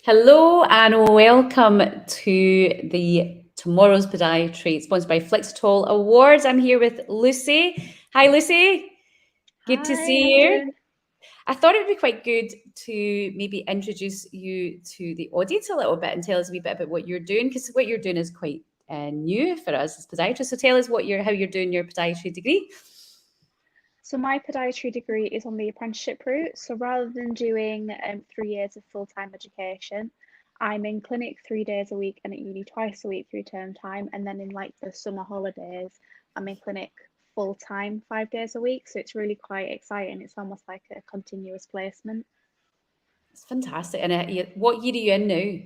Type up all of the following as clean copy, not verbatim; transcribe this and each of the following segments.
Hello and welcome to the Tomorrow's Podiatry, sponsored by Flexitol Awards. I'm here with Lucy. Hi, Lucy. Good to Hi, see how you you. doing? I thought it would be quite good to maybe introduce you to the audience a little bit and tell us a wee bit about what you're doing, because what you're doing is quite new for us as podiatrists. So tell us how you're doing your podiatry degree. So my podiatry degree is on the apprenticeship route. So rather than doing 3 years of full-time education, I'm in clinic 3 days a week and at uni twice a week through term time. And then in like the summer holidays, I'm in clinic full-time 5 days a week. So it's really quite exciting. It's almost like a continuous placement. It's fantastic. And what year are you in now?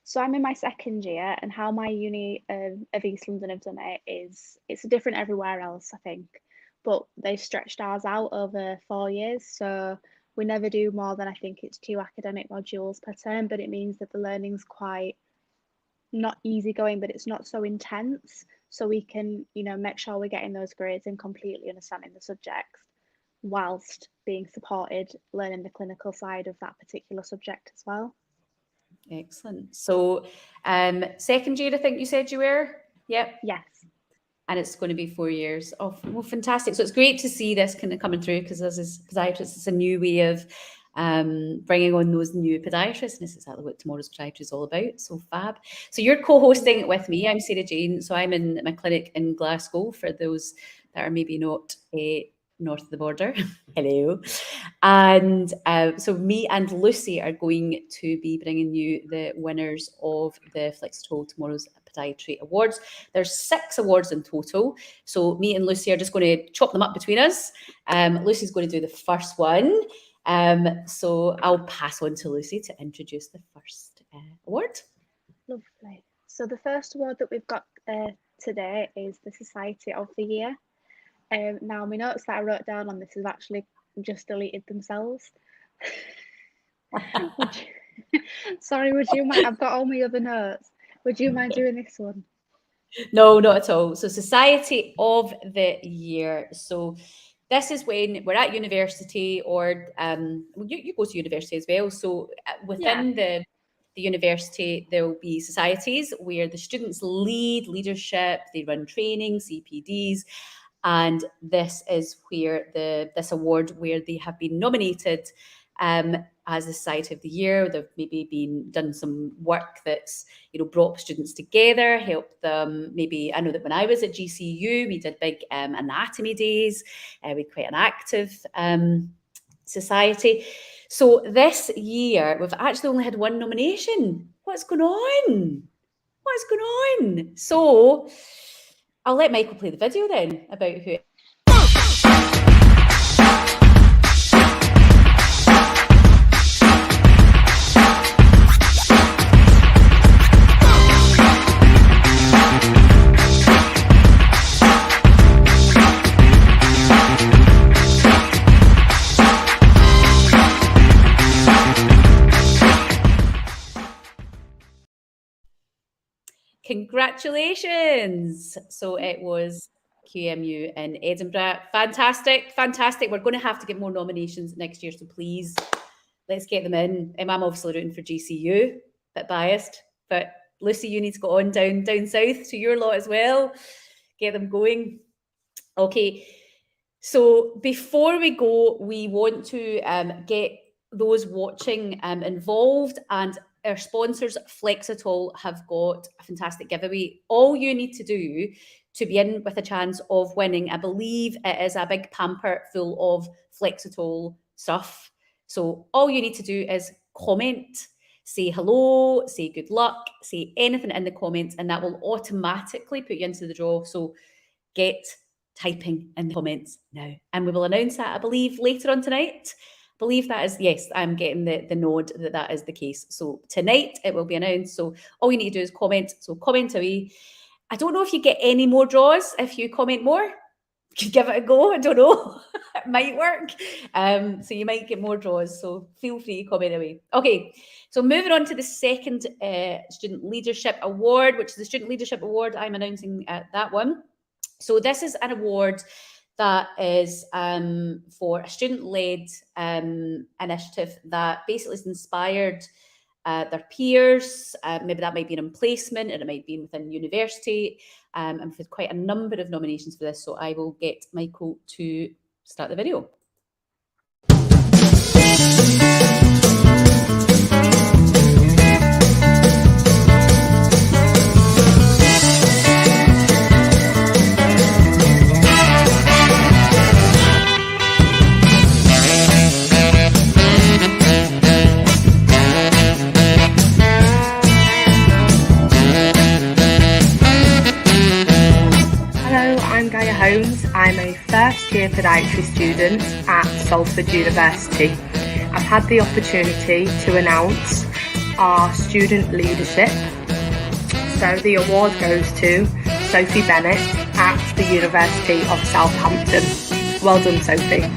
So I'm in my second year, and how my uni of East London have done it is it's different everywhere else, I think. But they've stretched ours out over 4 years, so we never do more than I think it's 2 academic modules per term. But it means that the learning's quite not easy going, but it's not so intense. So we can, make sure we're getting those grades and completely understanding the subjects whilst being supported learning the clinical side of that particular subject as well. Excellent. So, second year, I think you said you were? Yep. Yes. And it's going to be 4 years. Oh, well, fantastic. So it's great to see this kind of coming through, because as a podiatrist, it's a new way of bringing on those new podiatrists. And this is exactly what Tomorrow's Podiatry is all about. So fab. So you're co-hosting with me. I'm Sarah-Jane. So I'm in my clinic in Glasgow, for those that are maybe not north of the border. Hello. And so me and Lucy are going to be bringing you the winners of the Flexitol Tomorrow's Podiatry Awards. There's 6 awards in total. So me and Lucy are just going to chop them up between us. Lucy's going to do the first one. So I'll pass on to Lucy to introduce the first award. Lovely. So the first award that we've got today is the Society of the Year. Now my notes that I wrote down on this have actually just deleted themselves. Sorry, would you mind? I've got all my other notes. Would you mind doing this one? No, not at all. So Society of the Year. So this is when we're at university, or you go to university as well. So within the university, there will be societies where the students lead leadership, they run training, CPDs, and this is where this award, where they have been nominated as the Society of the Year. They've maybe done some work that's brought students together, helped them. Maybe I know that when I was at GCU, we did big anatomy days. We had quite an active society. So this year we've actually only had one nomination. What's going on? What's going on? So I'll let Michael play the video then about who. Congratulations. So it was QMU in Edinburgh. Fantastic. We're going to have to get more nominations next year, so please, let's get them in. I'm obviously rooting for GCU, bit biased, but Lucy, you need to go on down south to your lot as well. Get them going. Okay, so before we go, we want to get those watching involved, and our sponsors, Flexitol, have got a fantastic giveaway. All you need to do to be in with a chance of winning, I believe it is a big pamper full of Flexitol stuff. So all you need to do is comment, say hello, say good luck, say anything in the comments, and that will automatically put you into the draw. So get typing in the comments now, and we will announce that, I believe, later on tonight. I believe that is, yes, I'm getting the nod that is the case. So tonight it will be announced. So all you need to do is comment. So comment away. I don't know if you get any more draws if you comment more. Give it a go. I don't know. It might work. So you might get more draws. So feel free to comment away. Okay. So moving on to the second Student Leadership Award, which is the Student Leadership Award. I'm announcing that one. So this is an award that is for a student-led initiative that basically is inspired their peers. Maybe that might be in placement, and it might be within university. And we've had quite a number of nominations for this, so I will get Michael to start the video. I'm a first year podiatry student at Salford University. I've had the opportunity to announce our student leadership. So the award goes to Sophie Bennett at the University of Southampton. Well done, Sophie.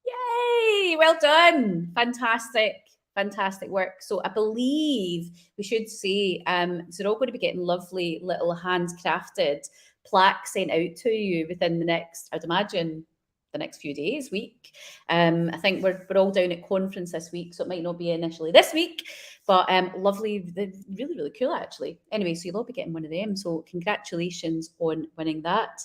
Yay! Well done. Fantastic work. So I believe we should say, so they're all going to be getting lovely little handcrafted plaques sent out to you within the next, I'd imagine, the next few days, week. I think we're all down at conference this week, so it might not be initially this week, but lovely, they're really, really cool actually. Anyway, so you'll all be getting one of them. So congratulations on winning that.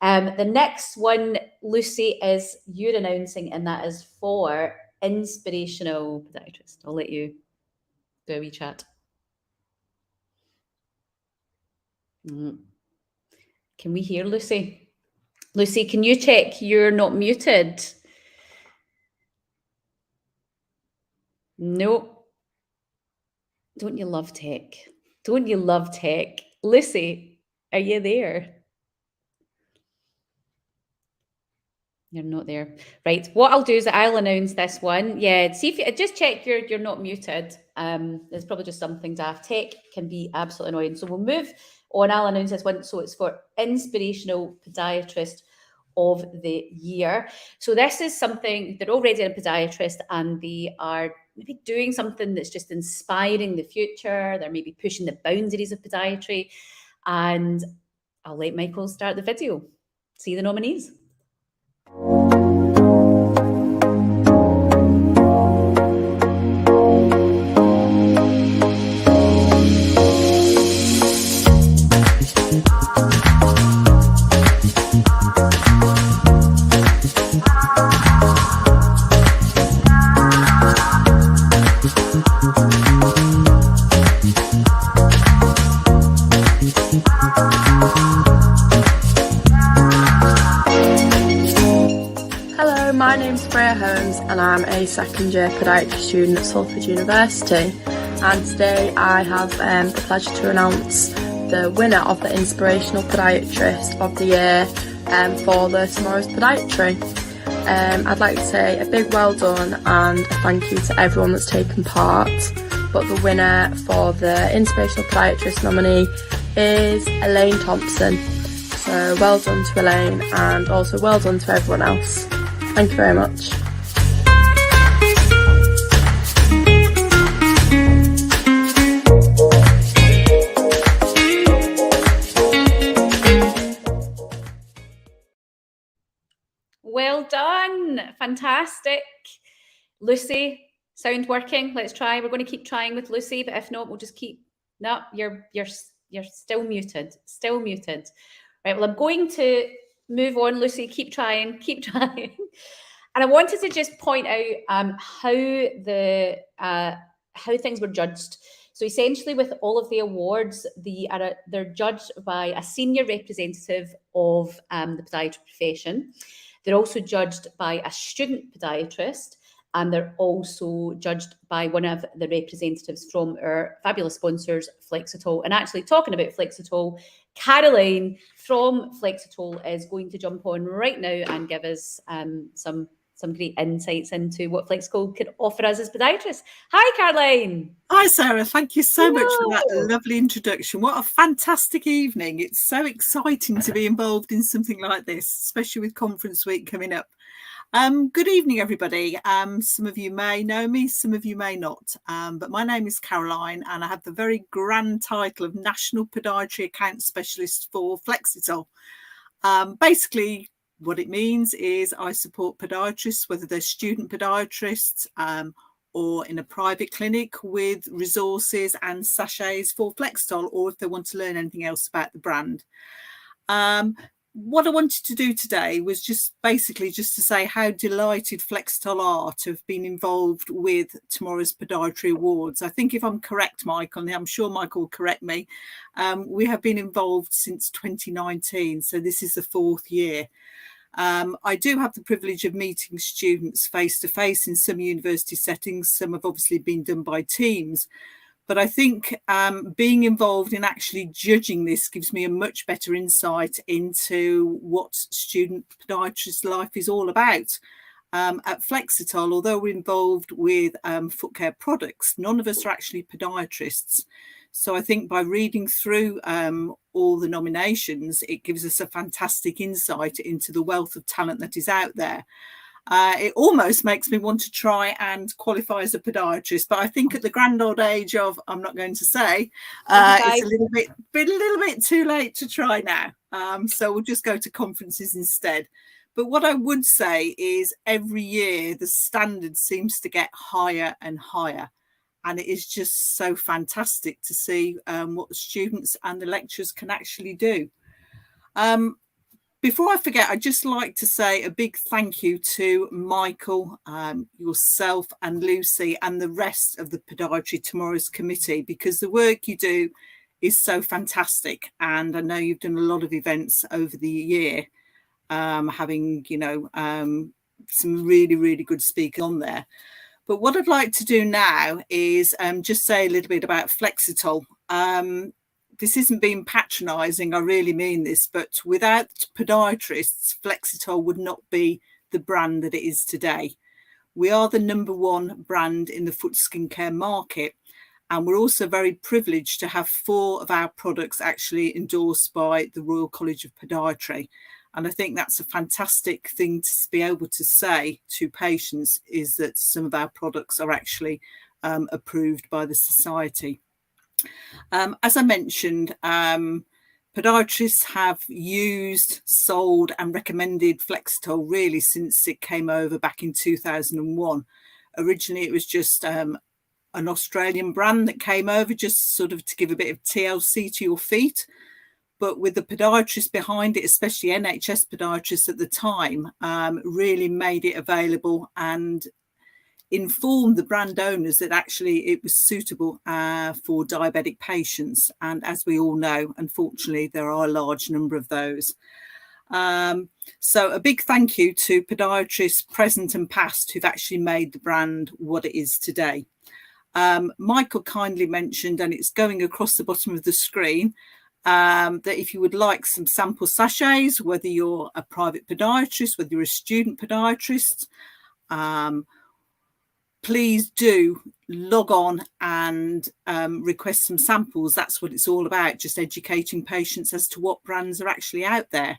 The next one, Lucy, is you're announcing, and that is for Inspirational Podiatrist. I'll let you do a wee chat. Can we hear Lucy? Lucy, can you check you're not muted? No. Don't you love tech? Don't you love tech? Lucy, are you there? You're not there. Right. What I'll do is I'll announce this one. Yeah, see if you just check you're not muted. There's probably just something daft. Tech can be absolutely annoying. So we'll move on. I'll announce this one. So it's for Inspirational Podiatrist of the Year. So this is something, they're already a podiatrist and they are maybe doing something that's just inspiring the future. They're maybe pushing the boundaries of podiatry. And I'll let Michael start the video. See the nominees. And I'm a second year podiatry student at Salford University, and today I have the pleasure to announce the winner of the Inspirational Podiatrist of the Year for the Tomorrow's Podiatry. I'd like to say a big well done and a thank you to everyone that's taken part, but the winner for the Inspirational Podiatrist nominee is Elaine Thompson. So well done to Elaine, and also well done to everyone else. Thank you very much. Well done. Fantastic. Lucy, sound working? Let's try. We're going to keep trying with Lucy, but if not, we'll just keep. No, you're still muted. Still muted. Right. Well, I'm going to move on, Lucy. Keep trying. Keep trying. And I wanted to just point out how things were judged. So essentially, with all of the awards, they're judged by a senior representative of the podiatry profession. They're also judged by a student podiatrist, and they're also judged by one of the representatives from our fabulous sponsors, Flexitol. And actually, talking about Flexitol, Caroline from Flexitol is going to jump on right now and give us some great insights into what Flexitol can offer us as podiatrists. Hi, Caroline. Hi, Sarah. Thank you so much for that lovely introduction. What a fantastic evening. It's so exciting to be involved in something like this, especially with conference week coming up. Good evening, everybody. Some of you may know me, some of you may not, but my name is Caroline and I have the very grand title of National Podiatry Account Specialist for Flexitol. Basically, what it means is I support podiatrists, whether they're student podiatrists or in a private clinic, with resources and sachets for Flexitol, or if they want to learn anything else about the brand. What I wanted to do today was just basically just to say how delighted Flexitol are to have been involved with tomorrow's Podiatry Awards. I think if I'm correct, Michael, and I'm sure Michael will correct me, we have been involved since 2019, so this is the 4th year. I do have the privilege of meeting students face to face in some university settings. Some have obviously been done by teams. But I think being involved in actually judging this gives me a much better insight into what student podiatrist life is all about. At Flexitol, although we're involved with foot care products, none of us are actually podiatrists. So I think by reading through all the nominations, it gives us a fantastic insight into the wealth of talent that is out there. It almost makes me want to try and qualify as a podiatrist, but I think at the grand old age of, I'm not going to say, it's a little bit too late to try now. So we'll just go to conferences instead. But what I would say is every year the standard seems to get higher and higher. And it is just so fantastic to see what the students and the lecturers can actually do. Before I forget, I'd just like to say a big thank you to Michael, yourself and Lucy and the rest of the Podiatry Tomorrow's committee, because the work you do is so fantastic. And I know you've done a lot of events over the year, having, some really, really good speakers on there. But what I'd like to do now is just say a little bit about Flexitol. This isn't being patronising, I really mean this, but without podiatrists, Flexitol would not be the brand that it is today. We are the #1 brand in the foot skincare market, and we're also very privileged to have 4 of our products actually endorsed by the Royal College of Podiatry. And I think that's a fantastic thing to be able to say to patients, is that some of our products are actually approved by the society. As I mentioned, podiatrists have used, sold and recommended Flexitol really since it came over back in 2001. Originally, it was just an Australian brand that came over just sort of to give a bit of TLC to your feet. But with the podiatrists behind it, especially NHS podiatrists at the time, really made it available and informed the brand owners that actually it was suitable for diabetic patients. And as we all know, unfortunately, there are a large number of those. So a big thank you to podiatrists present and past who've actually made the brand what it is today. Michael kindly mentioned, and it's going across the bottom of the screen, that if you would like some sample sachets, whether you're a private podiatrist, whether you're a student podiatrist, please do log on and request some samples. That's what it's all about, just educating patients as to what brands are actually out there.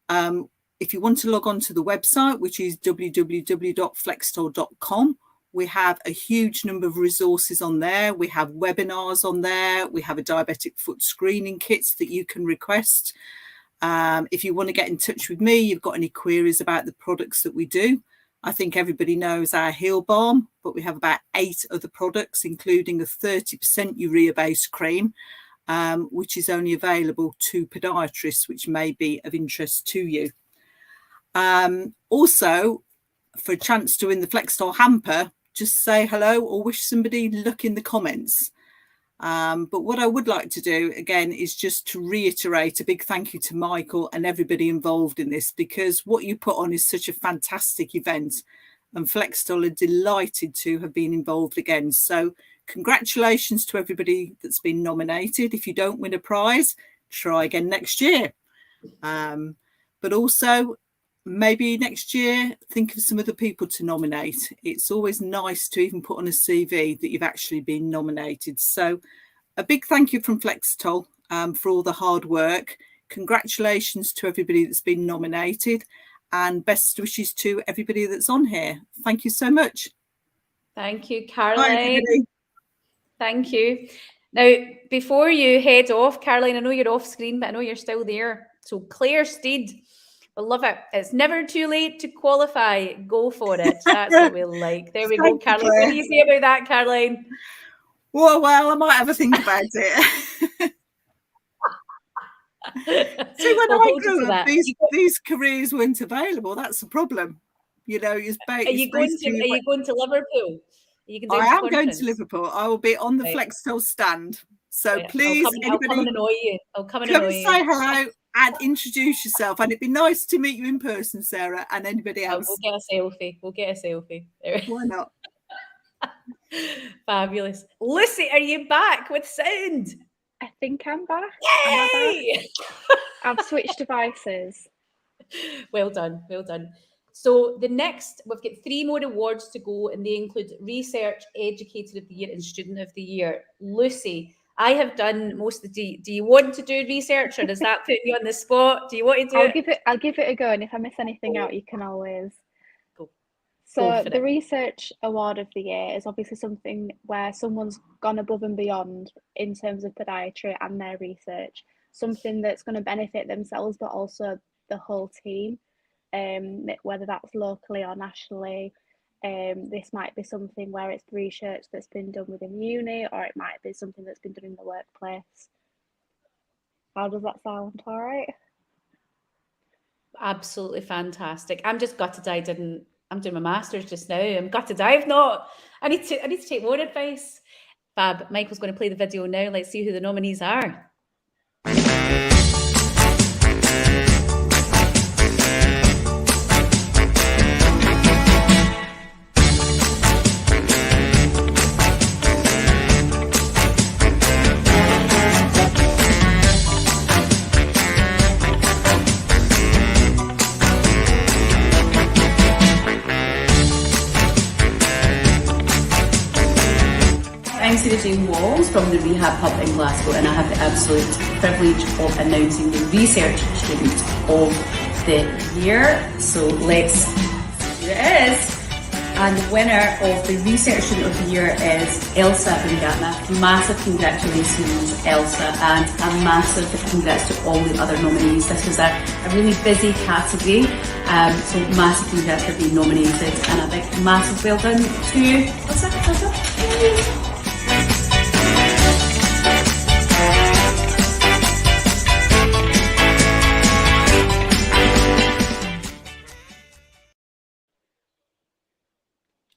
If you want to log on to the website, which is www.flexitol.com, we have a huge number of resources on there. We have webinars on there. We have a diabetic foot screening kits that you can request. If you want to get in touch with me, you've got any queries about the products that we do. I think everybody knows our heel balm, but we have about 8 other products, including a 30% urea-based cream, which is only available to podiatrists, which may be of interest to you. Also, for a chance to win the Flexitol hamper, just say hello or wish somebody luck in the comments. But what I would like to do again is just to reiterate a big thank you to Michael and everybody involved in this, because what you put on is such a fantastic event, and Flexitol are delighted to have been involved again. So congratulations to everybody that's been nominated. If you don't win a prize, try again next year. But also, maybe next year, think of some other people to nominate. It's always nice to even put on a CV that you've actually been nominated. So a big thank you from Flexitol for all the hard work. Congratulations to everybody that's been nominated. and best wishes to everybody that's on here. Thank you so much. Thank you, Bye, Caroline. everybody. Thank you. Now, before you head off, Caroline, I know you're off screen, but I know you're still there. So Claire Steed, I love it. It's never too late to qualify. Go for it. That's what we like. There we go, Caroline. What do you say about that, Caroline? Well, I might have a think about it. See, when I grew up, these careers weren't available. That's the problem. You know, are you going to Liverpool? I am going to Liverpool. I will be on the Flexitol stand. So please, I'll come and annoy you. Come and say hello and introduce yourself. And it'd be nice to meet you in person, Sarah, and anybody else. We'll get a selfie. Why not? Fabulous. Lucy, are you back with sound? I think I'm back. Yay! I've switched devices. Well done. So we've got 3 more awards to go, and they include Research Educator of the Year and Student of the Year. Lucy, I have done most of the. Do you want to do research, or does that put you on the spot? Do you want to do it? I'll give it a go, and if I miss anything out, you can always go. So the Research Award of the Year is obviously something where someone's gone above and beyond in terms of podiatry and their research, something that's going to benefit themselves, but also the whole team. Whether that's locally or nationally. This might be something where it's research that's been done within uni, or it might be something that's been done in the workplace. How does that sound? All right. Absolutely fantastic. I'm just gutted I'm doing my master's just now. I'm gutted I've not. I need to take more advice. Fab. Michael's going to play the video now. Let's see who the nominees are. I'm Sarah-Jane Walls from the Rehab Hub in Glasgow, and I have the absolute privilege of announcing the Research Student of the Year. So let's see who it is. And the winner of the Research Student of the Year is Elsa Bungatna. Massive congratulations, Elsa, and a massive congrats to all the other nominees. This was a really busy category, so massive congrats for being nominated, and a big massive well done to Elsa.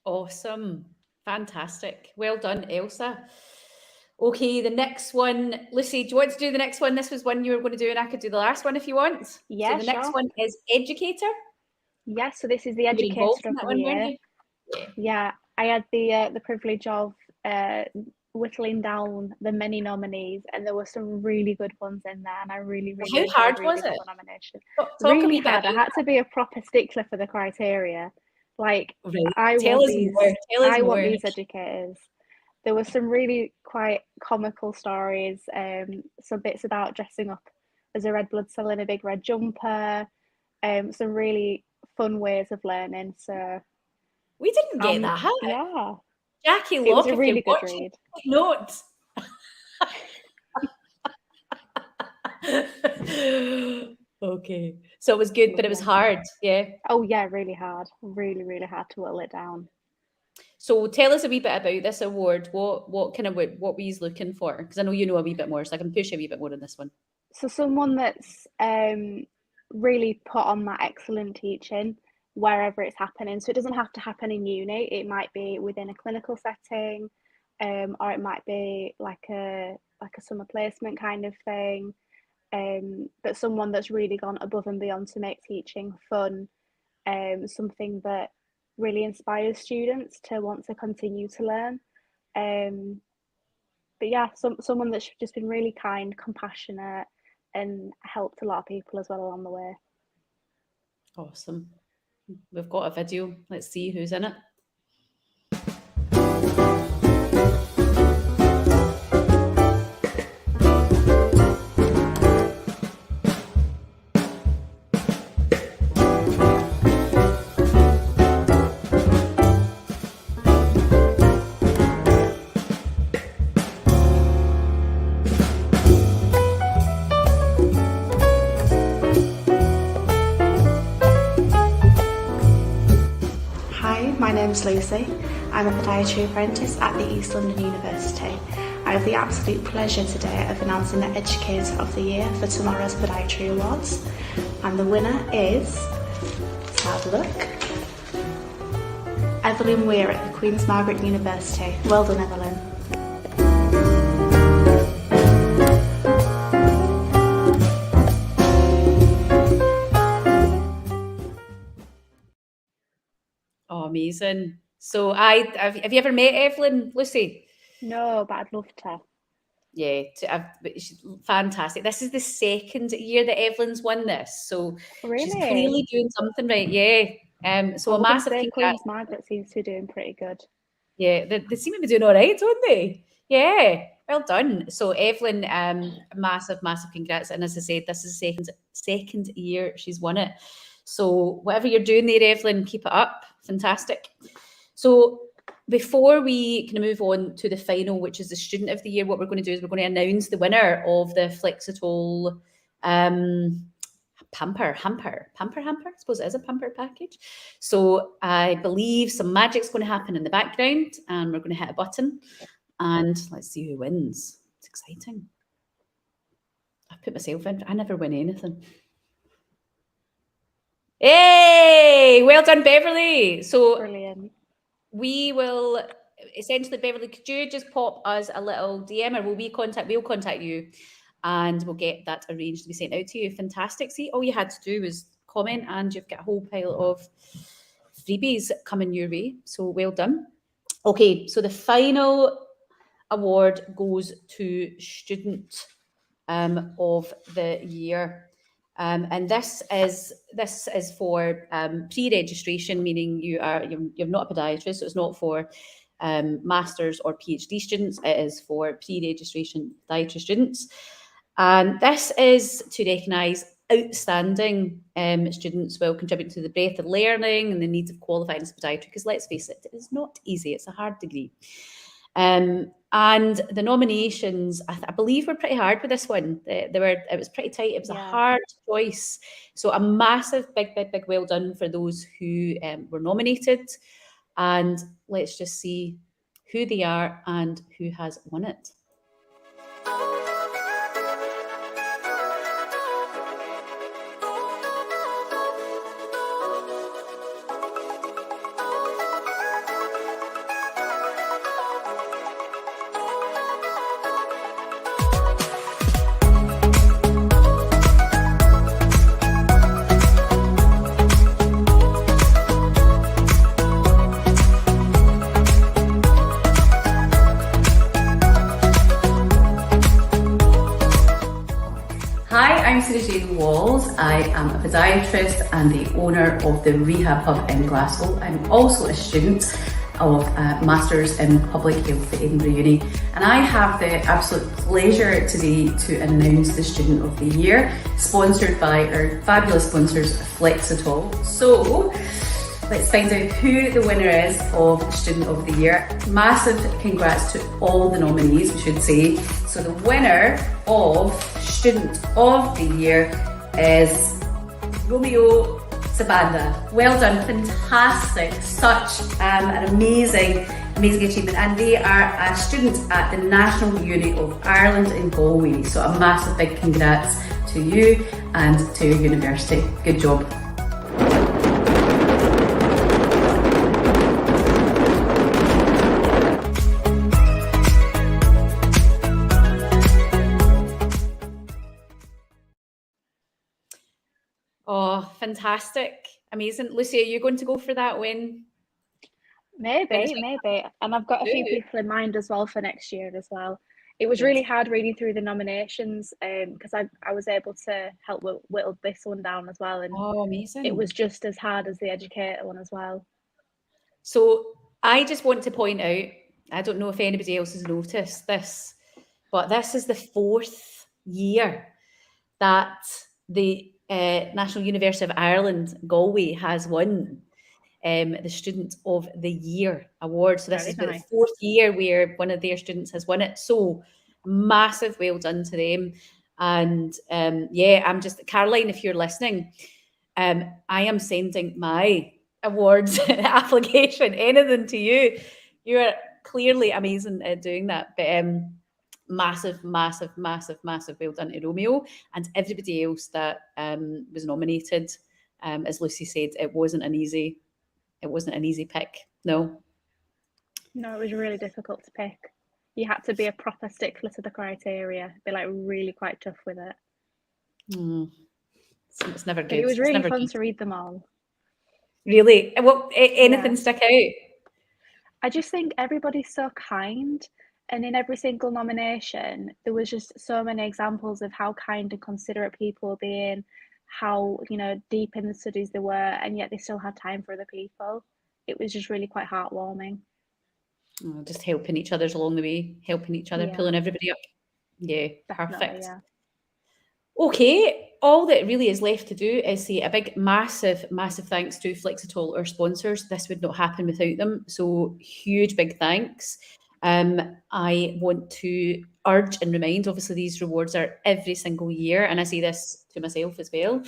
Awesome. Fantastic. Well done, Elsa. Okay, the next one. Lucy, do you want to do the next one? This was one you were going to do, and I could do the last one if you want. Yeah, so the next one is Educator. Yeah, so this is the Educator of the Year. Yeah, I had the privilege of whittling down the many nominees, and there were some really good ones in there, and I really How hard was it? Nomination. Really hard. I had to be a proper stickler for the criteria. Like, I want these educators. There were some really quite comical stories, some bits about dressing up as a red blood cell in a big red jumper, some really fun ways of learning. So we didn't get that. Yeah. Jackie Locke, it was a really good read. Notes. Okay, so it was good, but it was hard. Yeah. Oh yeah, really hard. Really hard to whittle it down. So tell us a wee bit about this award. What were you looking for? Because I know you know a wee bit more, so I can push a wee bit more on this one. So someone that's really put on that excellent teaching wherever it's happening. So it doesn't have to happen in uni. It might be within a clinical setting, or it might be like a summer placement kind of thing. But someone that's really gone above and beyond to make teaching fun, something that really inspires students to want to continue to learn. But yeah, someone that's just been really kind, compassionate, and helped a lot of people as well along the way. Awesome. We've got a video. Let's see who's in it. Lucy. I'm a podiatry apprentice at the East London University. I have the absolute pleasure today of announcing the Educator of the Year for tomorrow's Podiatry Awards. And the winner is, let's have a look, Evelyn Weir at the Queen's Margaret University. Well done, Evelyn. Oh, amazing. So have you ever met Evelyn, Lucy? No, but I'd love to. Yeah, she's fantastic. This is the second year that Evelyn's won this, so she's Really? clearly doing something right. Yeah. So a massive congrats. Queen's Margaret seems to be doing pretty good. Yeah, they seem to be doing all right, don't they? Yeah, well done. So Evelyn, massive congrats. And as I said, this is the second year she's won it. So whatever you're doing there, Evelyn, keep it up. Fantastic. So before we can move on to the final, which is the Student of the Year, what we're going to do is we're going to announce the winner of the Flexitol hamper. I suppose it is a pamper package. So I believe some magic's going to happen in the background, and we're going to hit a button, and let's see who wins. It's exciting. I've put myself in. I never win anything. Hey, well done, Beverly. So brilliant. We will essentially, Beverly, could you just pop us a little DM, or we'll contact you, and we'll get that arranged to be sent out to you. Fantastic. See, all you had to do was comment, and you've got a whole pile of freebies coming your way. So well done. Okay, so the final award goes to Student of the Year. And this is for pre-registration, meaning you're not a podiatrist, so it's not for masters or PhD students. It is for pre-registration podiatry students, and this is to recognise outstanding students will contribute to the breadth of learning and the needs of qualifying as podiatry. Because let's face it, it is not easy. It's a hard degree. And the nominations, I believe, were pretty hard with this one. It was pretty tight. It was a hard choice. So a massive, big well done for those who were nominated. And let's just see who they are and who has won it. I'm Sarah-Jane Walls. I am a podiatrist and the owner of the Rehab Hub in Glasgow. I'm also a student of Masters in Public Health at Edinburgh Uni, and I have the absolute pleasure today to announce the Student of the Year, sponsored by our fabulous sponsors Flexitol. So let's find out who the winner is of Student of the Year. Massive congrats to all the nominees, we should say. So the winner of Student of the Year is Romeo Sabanda. Well done, fantastic, such an amazing achievement. And they are a student at the National Uni of Ireland in Galway. So a massive big congrats to you and to your university. Good job. Oh, fantastic. Amazing. Lucy, are you going to go for that win? Maybe. And I've got a few people in mind as well for next year as well. It was really hard reading through the nominations because I was able to help whittle this one down as well. And amazing. It was just as hard as the Educator one as well. So I just want to point out, I don't know if anybody else has noticed this, but this is the 4th year that the National University of Ireland, Galway, has won the Student of the Year award. So this is the 4th year where one of their students has won it. So massive well done to them. And I'm just, Caroline, if you're listening, I am sending my awards application, anything to you. You are clearly amazing at doing that. But massive well done to Romeo and everybody else that was nominated. As Lucy said, it wasn't an easy pick. No, it was really difficult to pick. You had to be a proper stickler to the criteria, be like really quite tough with it. It's never good. But it was really fun to read them all. Really? What, anything stick out? I just think everybody's so kind, and in every single nomination there was just so many examples of how kind and considerate people were being, how, you know, deep in the studies they were, and yet they still had time for other people. It was just really quite heartwarming. Just helping each other along the way, helping each other, pulling everybody up. Yeah, perfect. Yeah. Okay, all that really is left to do is say a big, massive thanks to Flexitol, our sponsors. This would not happen without them. So huge, big thanks. I want to urge and remind, obviously these rewards are every single year, and I say this to myself as well.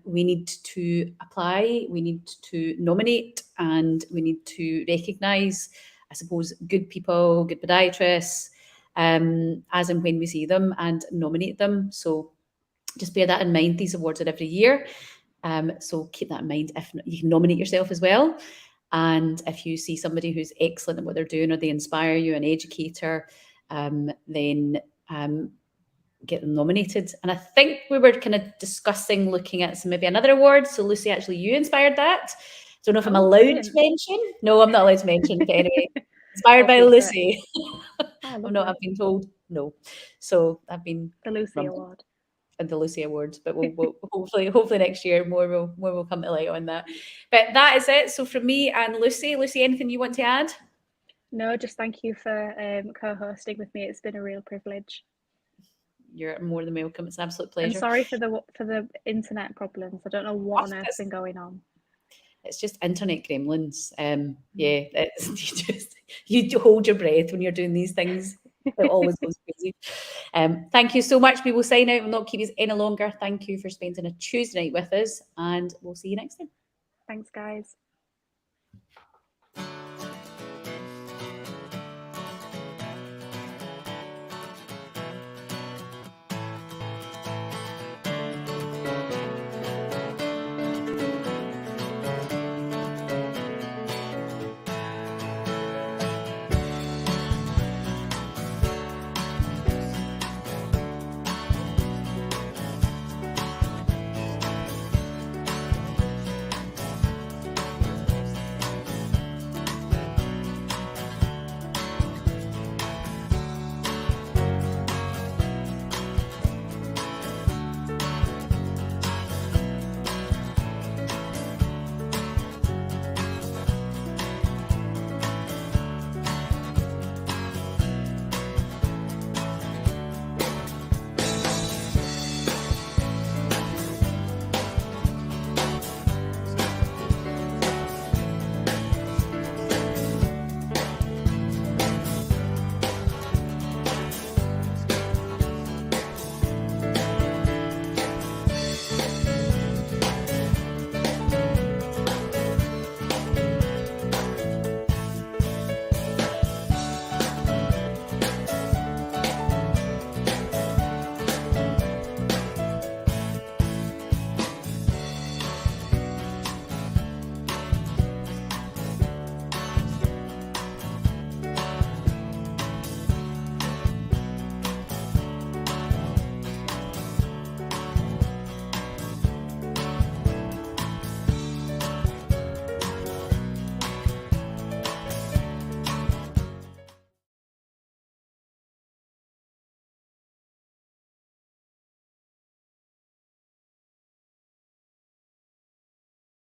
We need to apply, we need to nominate, and we need to recognise, I suppose, good people, good podiatrists, as and when we see them, and nominate them. So just bear that in mind. These awards are every year. So keep that in mind. If you can nominate yourself as well. And if you see somebody who's excellent at what they're doing, or they inspire you, an educator, then get them nominated. And I think we were kind of discussing looking at maybe another award. So Lucy, actually you inspired that. Don't know if I'm allowed to mention. No, I'm not allowed to mention, but anyway. Inspired by Lucy. I'm not, I've been told no. So I've been the Lucy Award. And the Lucy Awards, but we'll hopefully next year more will come to light on that. But that is it. So from me and Lucy, anything you want to add? No, just thank you for co-hosting with me. It's been a real privilege. You're more than welcome. It's an absolute pleasure. I'm sorry for the internet problems. I don't know what on earth's been going on. It's just internet gremlins. Yeah, you hold your breath when you're doing these things. It always goes crazy. Thank you so much. We will sign out. We'll not keep you any longer. Thank you for spending a Tuesday night with us, and we'll see you next time. Thanks, guys.